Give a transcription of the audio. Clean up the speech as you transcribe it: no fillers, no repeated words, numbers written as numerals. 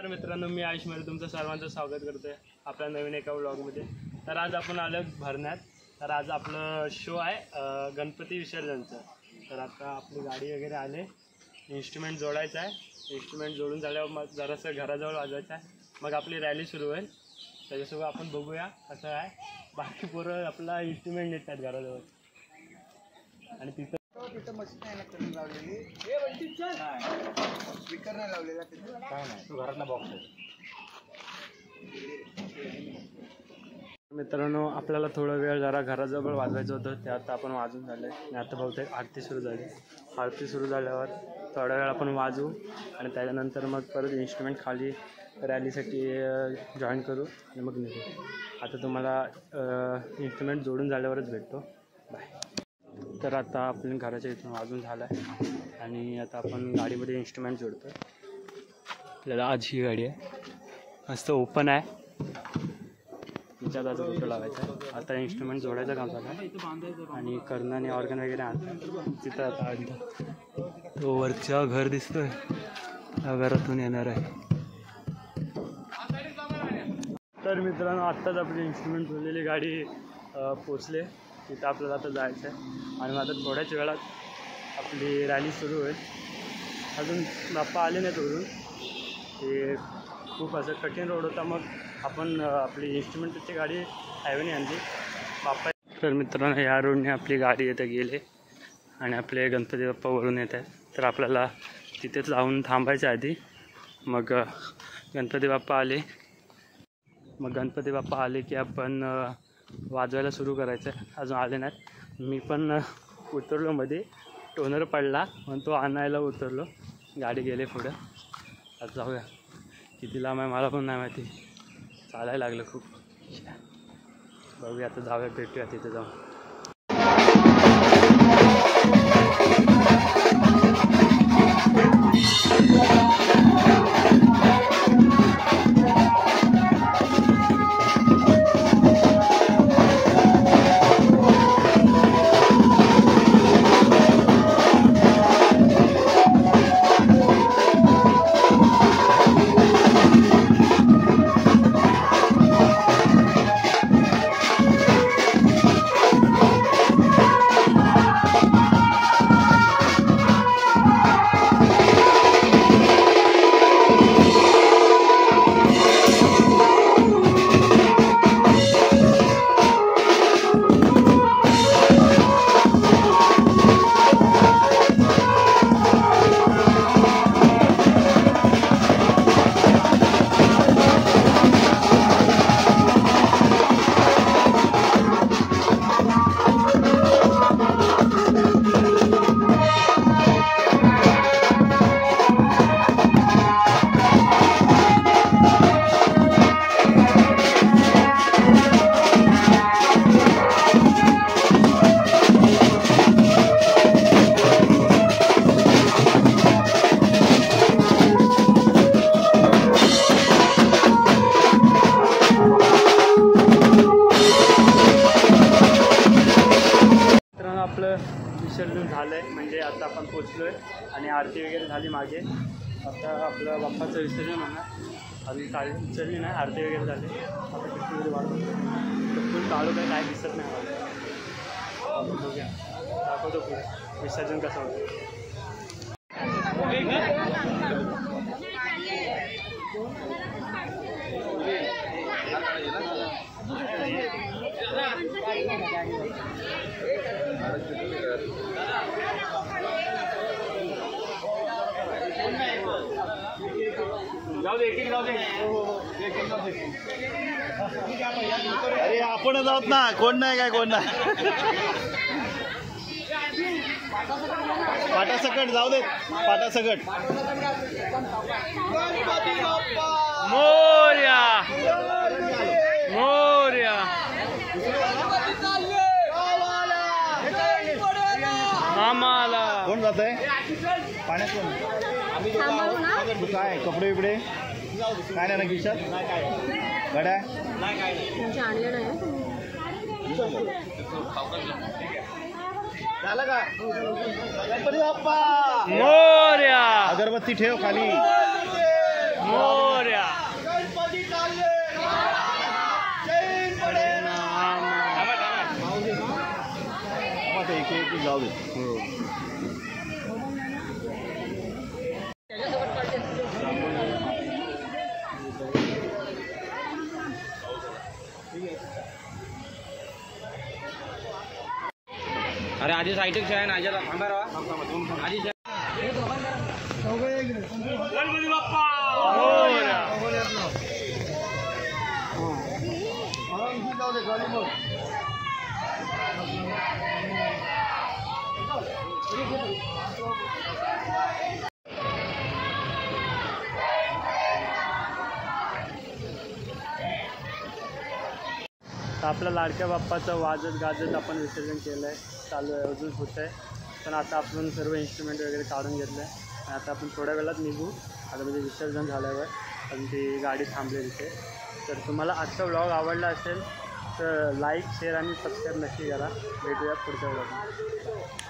मित्रांनो, मी आयुष मध्ये तुमचं सर्वांचं स्वागत करतोय आपल्या नवीन एका व्लॉगमध्ये। तर आज आपण आलो भरण्यात। तर आज आपलं शो आहे गणपती विसर्जनचं। तर आता आपली गाडी वगैरे आले, इन्स्ट्रुमेंट जोडायचं आहे। इन्स्ट्रुमेंट जोडून झाल्यावर मग जरासं घराजवळ वाजवायचं आहे, मग आपली रॅली सुरू होईल। त्याच्यासोबत आपण बघूया कसं आहे। बाकी पोरं आपला इन्स्ट्रुमेंट नेतात घराजवळ आणि तिथं मशीन आहे ना करून लावलेली, स्पीकर नाही लावलेला काय नाही, तो घरातला बॉक्स आहे। मित्रांनो, आपल्याला थोडा वेळ जरा घराजवळ वाजवायचं होतं, ते आता आपण वाजून झालं आहे आणि आता बहुतेक आरती सुरू झाली। आरती सुरू झाल्यावर थोडा वेळ आपण वाजवू आणि त्याच्यानंतर मग परत इन्स्ट्रुमेंट खाली रॅलीसाठी जॉईन करू आणि मग निघू। आता तुम्हाला इन्स्ट्रुमेंट जोडून झाल्यावरच भेटतो। बाय। तर आता आपण घराच्या इथून वाजून झालं आहे आणि आता आपण गाडीमध्ये इन्स्ट्रुमेंट जोडतो। आपल्याला आज ही गाडी आहे, मस्त ओपन आहे, तिच्यात आज फोटो लावायचा आहे। आता इन्स्ट्रुमेंट जोडायचं काम चालू आहे आणि कर्णाने ऑर्गन वगैरे आणतं तिथं। आता तो वरच्या घर दिसतोय, त्या घरातून येणार आहे। तर मित्रांनो, आत्ताच आपली इन्स्ट्रुमेंट जोडलेली गाडी पोचले, तिथं आपल्याला आता जायचं आहे आणि आता थोड्याच वेळात आपली रॅली सुरू होईल। अजून बाप्पा आले नाहीत वरून, ते खूप असं कठीण रोड होता, मग आपण आपली इन्स्ट्रुमेंटची गाडी हायवेने आणली बाप्पा। तर मित्रांनो, या रोडने आपली गाडी इथं गेले आणि आपले गणपती बाप्पा वरून येत आहेत। तर आपल्याला तिथेच लावून थांबायच्या आधी मग गणपती बाप्पा आले, मग गणपती बाप्पा आले की आपण वाजवायला सुरू करायचं आहे। अजून आले नाहीत, मी पण उतरलो मध्ये, टोनर पडला म्हणून तो आणायला उतरलो, गाडी गेले पुढं। आता जाऊया, किती लांब आहे मला पण नाही माहिती, चालायला लागलं खूप। बघूया आता, जाऊया, भेटूया तिथे जाऊन। विसर्जन झालं आहे, म्हणजे आता आपण पोचलो आहे आणि आरती वगैरे झाली मागे। आता आपलं बाप्पाचं विसर्जन होणार, अजून चालू उचलली नाही, आरती वगैरे झाली। आता किती वगैरे वाटतं फुल काळू काय दिसत नाही मला। बघूया, दाखवतो पुढे विसर्जन कसं होतं। अरे आपण जाऊत ना, कोण नाही काय, कोण नाही, पाटासकट जाऊ देत, पाटासकट। मोरया मोरया आम्हाला कोण जात आहे पाण्यात? कोण काय कपडे बिपडे काय नाही ना खिशात? गड्या झालं का? गणपती बाप्पा मोरया, अगरबत्ती ठेव खाली। मोरया। वरती जाऊ दे. हो. अरे आधी साईटिक आहे ना आजी थांबा राहा आधी गणपती बाप्पा जाऊ दे गाडी मग. तर आपल्या लाडक्या बाप्पाचं वाजत गाजत आपण विसर्जन केलं आहे, चालू आहे, अजून होतं आहे. पण आता आपण सर्व इन्स्ट्रुमेंट वगैरे काढून घेतलं आहे आणि आता आपण थोड्या वेळात निघू. आता म्हणजे विसर्जन झाल्यावर आणि ती गाडी थांबली तिथे. तर तुम्हाला आजचा व्लॉग आवडला असेल तर लाईक शेअर आणि सबस्क्राईब नक्की करा. भेटूया पुढच्या व्लॉगमध्ये.